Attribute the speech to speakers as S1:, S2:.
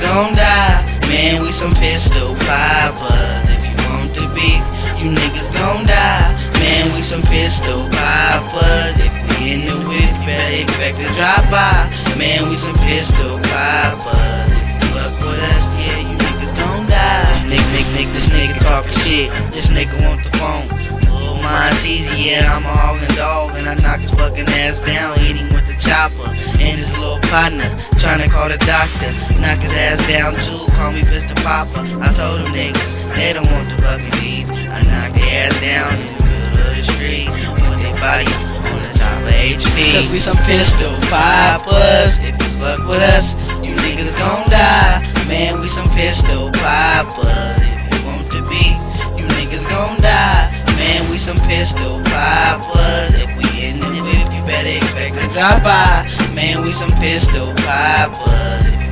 S1: gon' die. Man, we some pistol poppers. If you want the beef, you niggas gon' die. Man, we some pistol poppers. If we in the whip, you better expect to drop by. Man, we some pistol poppers. If you fuck with us, yeah, you niggas gon' die. This nigga talking shit. This nigga want the phone. Monteezy, yeah, I'm a hoggin' dog, and I knock his fucking ass down, hit him with the chopper, and his little partner, tryna call the doctor, knock his ass down too, call me Mr. Poppa. I told them niggas, they don't want the fucking beef, I knock their ass down in the middle of the street, with their bodies on the top of HP. Cause we some pistol poppers, if you fuck with us, you niggas gon' die. Man, we some pistol poppers, if you want the beef, you niggas gon' die. Man, we some pistol poppers. If we in the whip, you better expect to drop by. Man, we some pistol poppers.